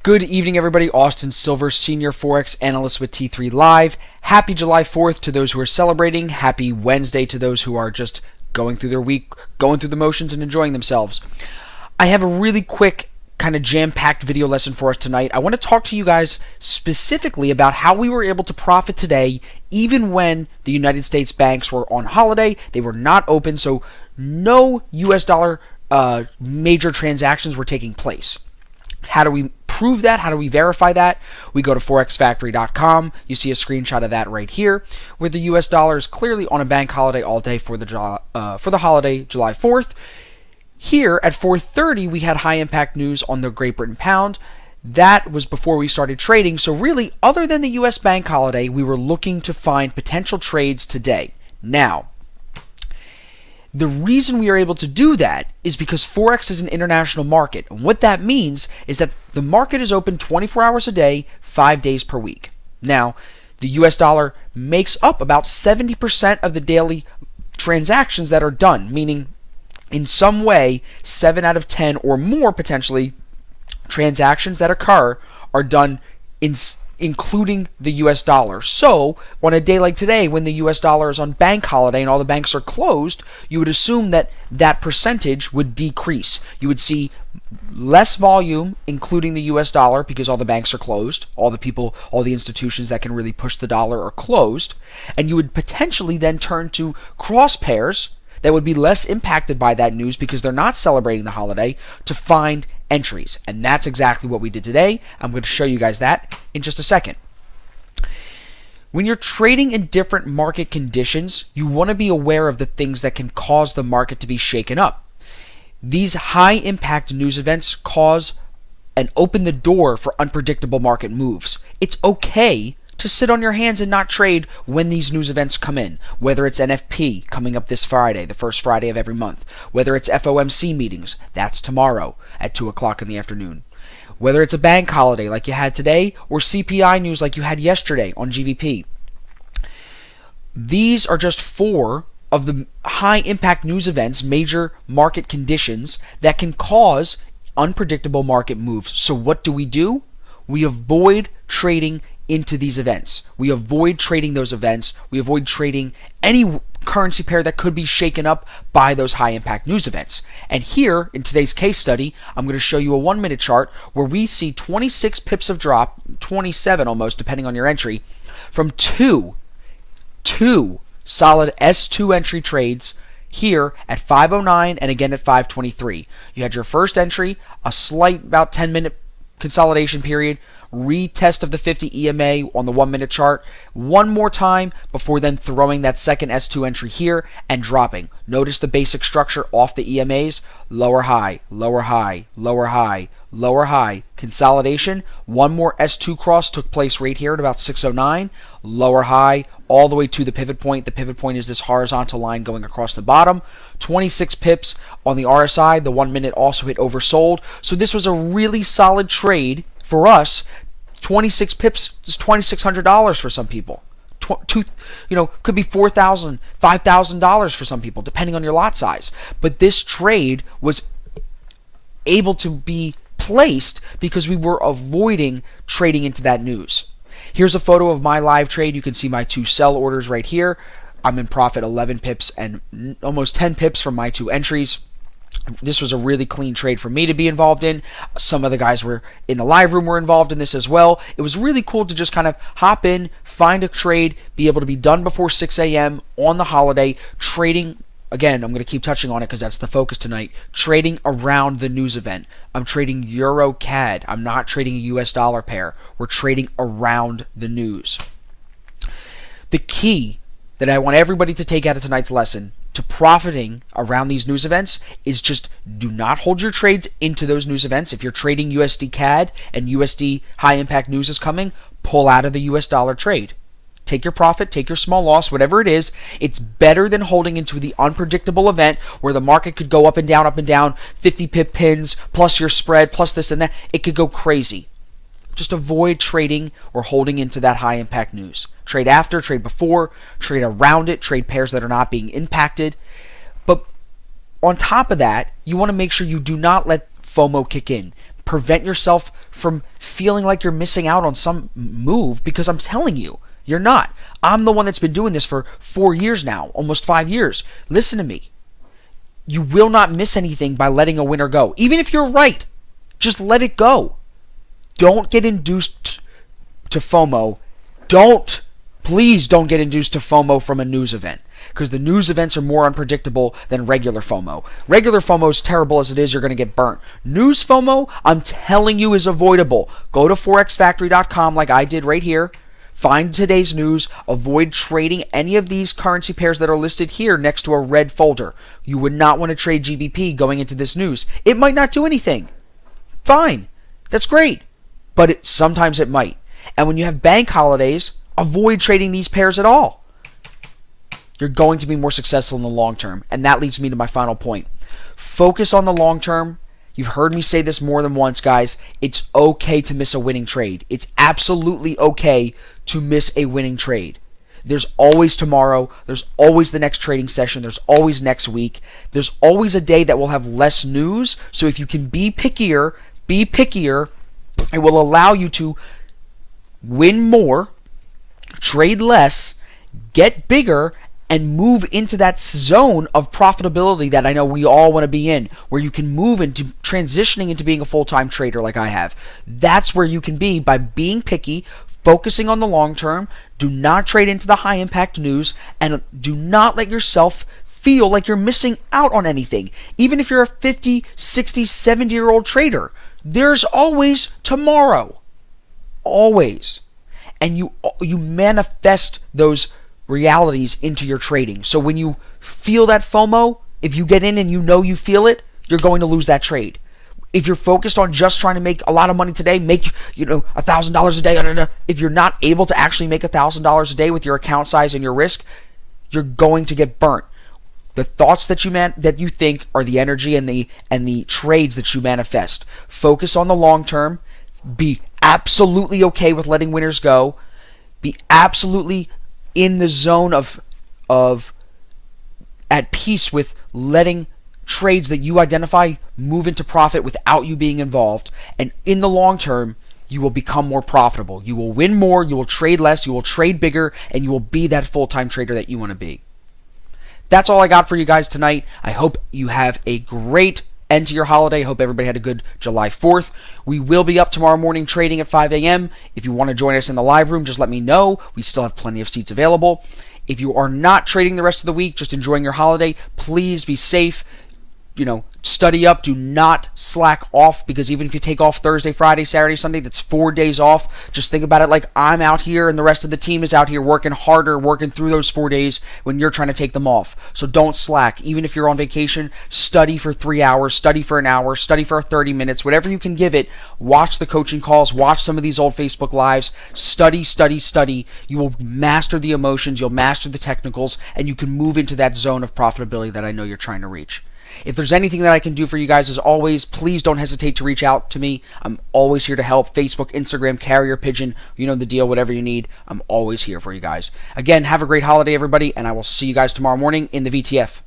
Good evening, everybody. Austin Silver, Senior Forex Analyst with T3 Live. Happy July 4th to those who are celebrating. Happy Wednesday to those who are just going through their week, going through the motions and enjoying themselves. I have a really quick, kind of jam-packed video lesson for us tonight. I want to talk to you guys specifically about how we were able to profit today, even when the United States banks were on holiday. They were not open, so no US dollar major transactions were taking place. How do we prove that? How do we verify that? We go to forexfactory.com. You see a screenshot of that right here, where the US dollar is clearly on a bank holiday all day for the holiday July 4th. Here at 4:30, we had high impact news on the Great Britain pound. That was before we started trading. So really, other than the US bank holiday, we were looking to find potential trades today. Now, the reason we are able to do that is because Forex is an international market. And what that means is that the market is open 24 hours a day, 5 days per week. Now, the US dollar makes up about 70% of the daily transactions that are done, meaning in some way, 7 out of 10 or more potentially transactions that occur are done including the US dollar. So, on a day like today, when the US dollar is on bank holiday and all the banks are closed, you would assume that that percentage would decrease. You would see less volume, including the US dollar, because all the banks are closed. All the institutions that can really push the dollar are closed. And you would potentially then turn to cross pairs that would be less impacted by that news because they're not celebrating the holiday to find entries. And that's exactly what we did today. I'm going to show you guys that in just a second. When you're trading in different market conditions, you want to be aware of the things that can cause the market to be shaken up. These high impact news events cause and open the door for unpredictable market moves. It's okay to sit on your hands and not trade when these news events come in, whether it's NFP coming up this Friday, the first Friday of every month, whether it's FOMC meetings, that's tomorrow at 2 o'clock in the afternoon, whether it's a bank holiday like you had today, or CPI news like you had yesterday on GBP. These are just 4 of the high impact news events, major market conditions that can cause unpredictable market moves. So what do? We avoid trading into these events. We avoid trading those events. We avoid trading any currency pair that could be shaken up by those high impact news events. And here in today's case study, I'm going to show you a 1-minute chart where we see 26 pips of drop, 27 almost depending on your entry, from two solid S2 entry trades here at 5:09 and again at 5:23. You had your first entry, a slight about 10-minute consolidation period, retest of the 50 EMA on the 1-minute chart one more time before then throwing that second S2 entry here and dropping. Notice the basic structure off the EMAs: lower high, lower high, lower high, lower high, consolidation. One more S2 cross took place right here at about 6:09, lower high all the way to the pivot point. The pivot point is this horizontal line going across the bottom. 26 pips on the RSI. The 1-minute also hit oversold. So this was a really solid trade for us. 26 pips is $2,600 for some people. Could be $4,000, $5,000 for some people, depending on your lot size. But this trade was able to be placed because we were avoiding trading into that news. Here's a photo of my live trade. You can see my 2 sell orders right here. I'm in profit 11 pips and almost 10 pips from my 2 entries. This was a really clean trade for me to be involved in. Some of the guys were in the live room were involved in this as well. It was really cool to just kind of hop in, find a trade, be able to be done before 6 a.m. on the holiday, trading. Again, I'm going to keep touching on it because that's the focus tonight. Trading around the news event. I'm trading Euro CAD. I'm not trading a US dollar pair. We're trading around the news. The key that I want everybody to take out of tonight's lesson to profiting around these news events is just do not hold your trades into those news events. If you're trading USD CAD and USD high impact news is coming, pull out of the US dollar trade. Take your profit, take your small loss, whatever it is. It's better than holding into the unpredictable event where the market could go up and down, 50 pip pins, plus your spread, plus this and that. It could go crazy. Just avoid trading or holding into that high impact news. Trade after, trade before, trade around it, trade pairs that are not being impacted. But on top of that, you want to make sure you do not let FOMO kick in. prevent yourself from feeling like you're missing out on some move, because I'm telling you, you're not. I'm the one that's been doing this for 4 years now, almost 5 years. Listen to me. You will not miss anything by letting a winner go. Even if you're right, just let it go. Don't get induced to FOMO. Please don't get induced to FOMO from a news event, because the news events are more unpredictable than regular FOMO. Regular FOMO is terrible as it is. You're going to get burnt. News FOMO, I'm telling you, is avoidable. Go to forexfactory.com like I did right here. Find today's news. Avoid trading any of these currency pairs that are listed here next to a red folder. You would not want to trade GBP going into this news. It might not do anything. Fine. That's great. But sometimes it might. And when you have bank holidays, avoid trading these pairs at all. You're going to be more successful in the long term. And that leads me to my final point. Focus on the long term. You've heard me say this more than once, guys. It's okay to miss a winning trade. It's absolutely okay to miss a winning trade. There's always tomorrow. There's always the next trading session. There's always next week. There's always a day that will have less news. So if you can be pickier, it will allow you to win more, trade less, get bigger, and move into that zone of profitability that I know we all want to be in, where you can move into transitioning into being a full-time trader like I have. That's where you can be by being picky, focusing on the long term. Do not trade into the high-impact news, and do not let yourself feel like you're missing out on anything. Even if you're a 50, 60, 70-year-old trader, there's always tomorrow. Always. And you manifest those realities into your trading. So when you feel that FOMO, if you get in and you know you feel it, you're going to lose that trade. If you're focused on just trying to make a lot of money today, make $1,000 a day, if you're not able to actually make $1,000 a day with your account size and your risk, you're going to get burnt. The thoughts that you think are the energy and the trades that you manifest. Focus on the long term. Be absolutely okay with letting winners go. Be absolutely in the zone of at peace with letting trades that you identify move into profit without you being involved. And in the long term, you will become more profitable. You will win more, you will trade less, you will trade bigger, and you will be that full-time trader that you want to be. That's all I got for you guys tonight. I hope you have a great end to your holiday. I hope everybody had a good July 4th. We will be up tomorrow morning trading at 5 a.m. If you want to join us in the live room, just let me know. We still have plenty of seats available. If you are not trading the rest of the week, just enjoying your holiday, please be safe. Study up. Do not slack off, because even if you take off Thursday, Friday, Saturday, Sunday, that's 4 days off. Just think about it like I'm out here and the rest of the team is out here working harder, working through those 4 days when you're trying to take them off. So don't slack. Even if you're on vacation, study for 3 hours, study for an hour, study for 30 minutes, whatever you can give it. Watch the coaching calls, watch some of these old Facebook Lives, study. You will master the emotions, you'll master the technicals, and you can move into that zone of profitability that I know you're trying to reach. If there's anything that I can do for you guys, as always, please don't hesitate to reach out to me. I'm always here to help. Facebook, Instagram, carrier pigeon, you know the deal, whatever you need. I'm always here for you guys. Again, have a great holiday, everybody, and I will see you guys tomorrow morning in the VTF.